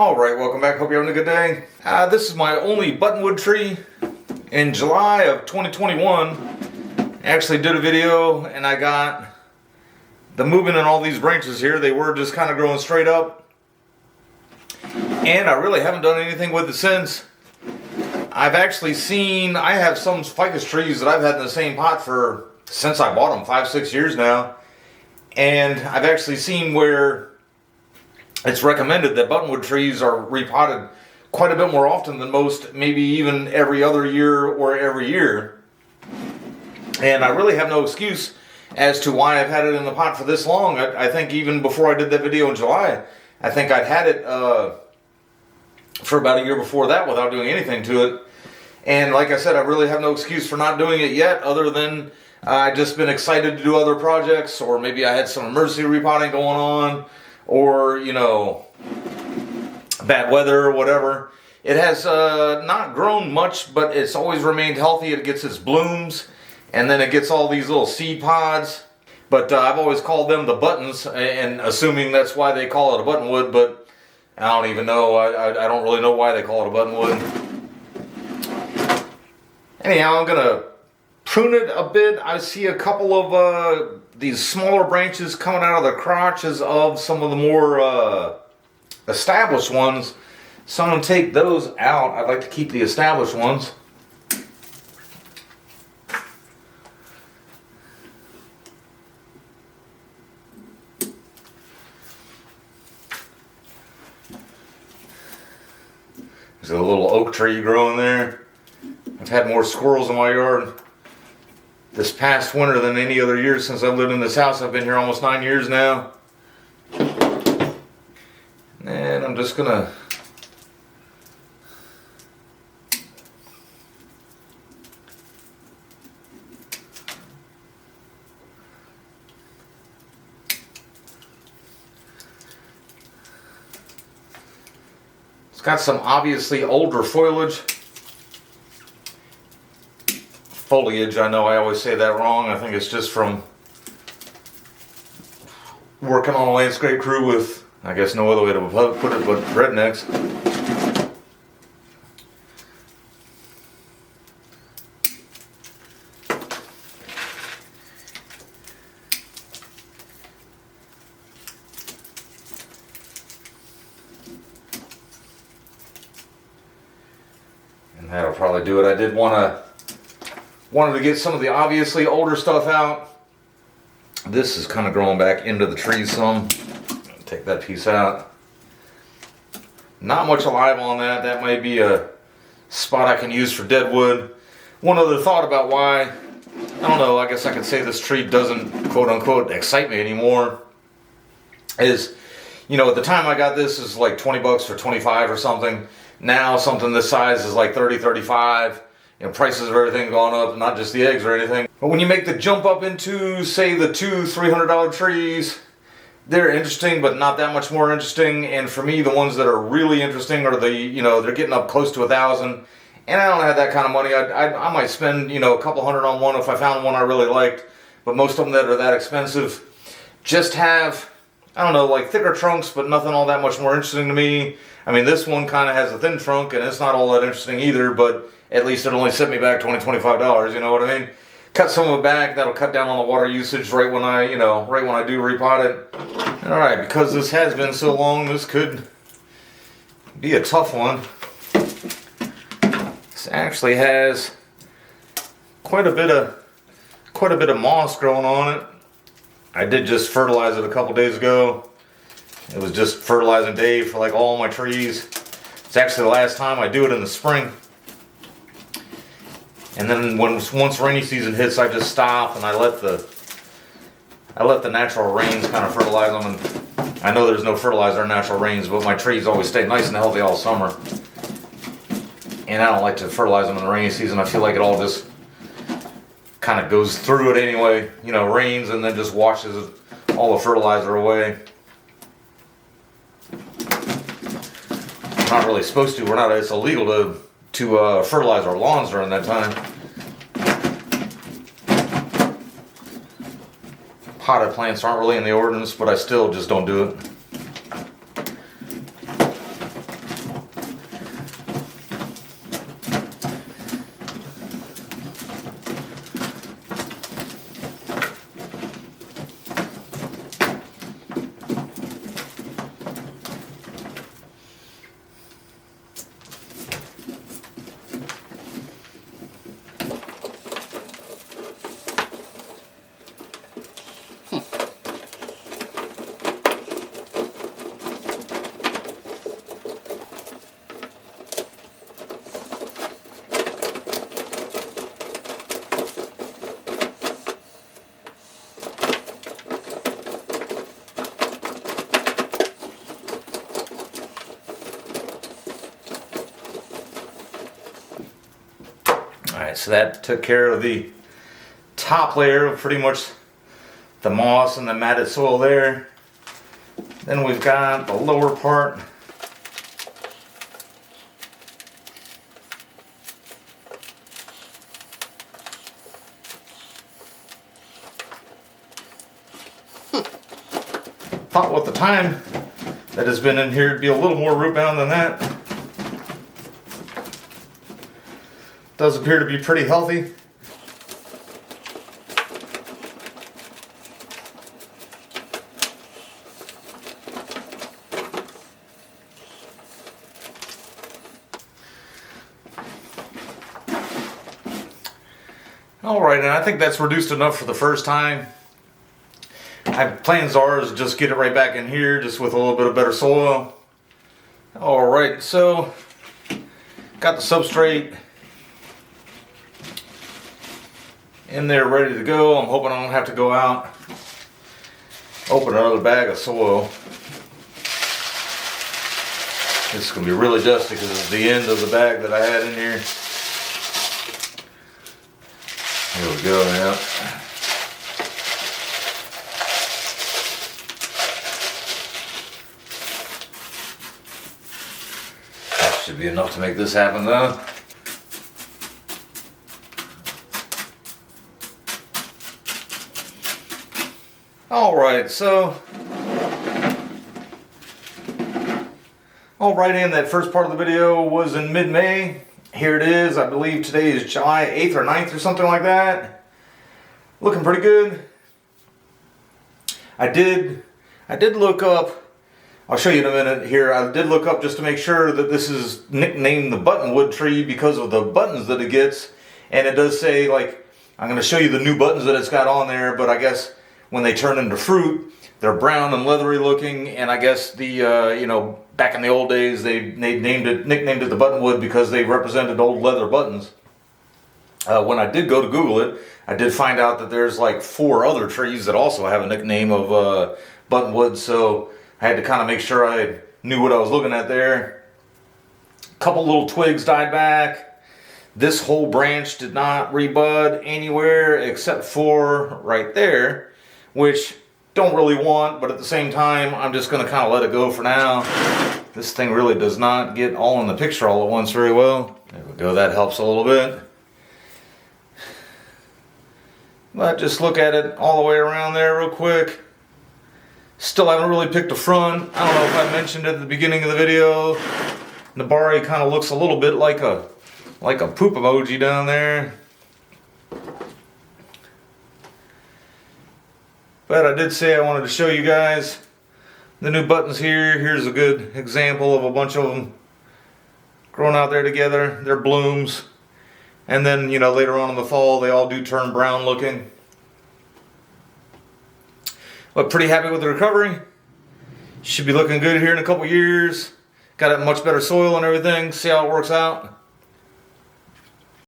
Alright, welcome back. Hope you're having a good day. This is my only buttonwood tree. In July of 2021, I actually did a video and I got the movement in all these branches here. They were just kind of growing straight up. And I really haven't done anything with it since. I've actually seen, I have some ficus trees that I've had in the same pot since I bought them, 5-6 years now. And I've actually seen where it's recommended that buttonwood trees are repotted quite a bit more often than most, maybe even every other year or every year. And I really have no excuse as to why I've had it in the pot for this long. I think even before I did that video in July, I think I'd had it for about a year before that without doing anything to it. And like I said, I really have no excuse for not doing it yet, other than I've just been excited to do other projects, or maybe I had some emergency repotting going on, or, you know, bad weather or whatever. It has not grown much, but it's always remained healthy. It gets its blooms, and then it gets all these little seed pods. But I've always called them the buttons, and assuming that's why they call it a buttonwood, but I don't even know. I don't really know why they call it a buttonwood. Anyhow, I'm going to prune it a bit. I see a couple of these smaller branches coming out of the crotches of some of the more established ones. So I'm going to take those out. I'd like to keep the established ones. There's a little oak tree growing there. I've had more squirrels in my yard this past winter than any other year since I've lived in this house. I've been here almost 9 years now. And I'm just gonna it's got some obviously older foliage. I know I always say that wrong. I think it's just from working on a landscape crew with, I guess no other way to put it but rednecks. And that'll probably do it. I did wanted to get some of the obviously older stuff out. This is kind of growing back into the trees some. Take that piece out. Not much alive on that. That may be a spot I can use for dead wood. One other thought about why, I don't know, I guess I could say this tree doesn't quote unquote excite me anymore, is, you know, at the time I got this is like 20 bucks for 25 or something. Now something this size is like 30, 35. You know, prices of everything gone up, not just the eggs or anything. But when you make the jump up into, say, the $200-$300 trees, they're interesting, but not that much more interesting. And for me, the ones that are really interesting are the, you know, they're getting up close to $1,000. And I don't have that kind of money. I might spend, you know, a couple hundred on one if I found one I really liked. But most of them that are that expensive just have, I don't know, like thicker trunks, but nothing all that much more interesting to me. I mean, this one kind of has a thin trunk, and it's not all that interesting either, but at least it only set me back $20-$25, you know what I mean? Cut some of it back, that'll cut down on the water usage right when I do repot it. Alright, because this has been so long, this could be a tough one. This actually has quite a bit of moss growing on it. I did just fertilize it a couple days ago. It was just fertilizing day for like all my trees. It's actually the last time I do it in the spring. And then once rainy season hits, I just stop and I let the natural rains kind of fertilize them. And I know there's no fertilizer in natural rains, but my trees always stay nice and healthy all summer. And I don't like to fertilize them in the rainy season. I feel like it all just kind of goes through it anyway. You know, rains and then just washes all the fertilizer away. We're not really supposed to. It's illegal to fertilize our lawns during that time. Potted plants aren't really in the ordinance, but I still just don't do it. Alright, so that took care of the top layer of pretty much the moss and the matted soil there. Then we've got the lower part. Thought with the time that has been in here, it'd be a little more root bound than that. Does appear to be pretty healthy. Alright, and I think that's reduced enough for the first time. Plans are is just get it right back in here, just with a little bit of better soil. Alright, so got the substrate in there ready to go. I'm hoping I don't have to go out, open another bag of soil. This is going to be really dusty because it's the end of the bag that I had in here. Here we go now. That should be enough to make this happen though. Alright, so in that first part of the video was in mid-May. Here it is. I believe today is July 8th or 9th or something like that. Looking pretty good. I did look up, I'll show you in a minute here, I did look up just to make sure that this is nicknamed the Buttonwood tree because of the buttons that it gets. And it does say, like, I'm going to show you the new buttons that it's got on there, but I guess when they turn into fruit, they're brown and leathery looking, and I guess the, you know, back in the old days, they nicknamed it the Buttonwood because they represented old leather buttons. When I did go to Google it, I did find out that there's like 4 other trees that also have a nickname of Buttonwood, so I had to kind of make sure I knew what I was looking at there. A couple little twigs died back. This whole branch did not rebud anywhere except for right there, which don't really want, but at the same time, I'm just going to kind of let it go for now. This thing really does not get all in the picture all at once very well. There we go, that helps a little bit. But just look at it all the way around there real quick. Still haven't really picked a front. I don't know if I mentioned at the beginning of the video, Nabari kind of looks a little bit like a poop emoji down there. But I did say I wanted to show you guys the new buttons here. Here's a good example of a bunch of them growing out there together. They're blooms. And then, you know, later on in the fall, they all do turn brown looking. But pretty happy with the recovery. Should be looking good here in a couple years. Got it much better soil and everything. See how it works out.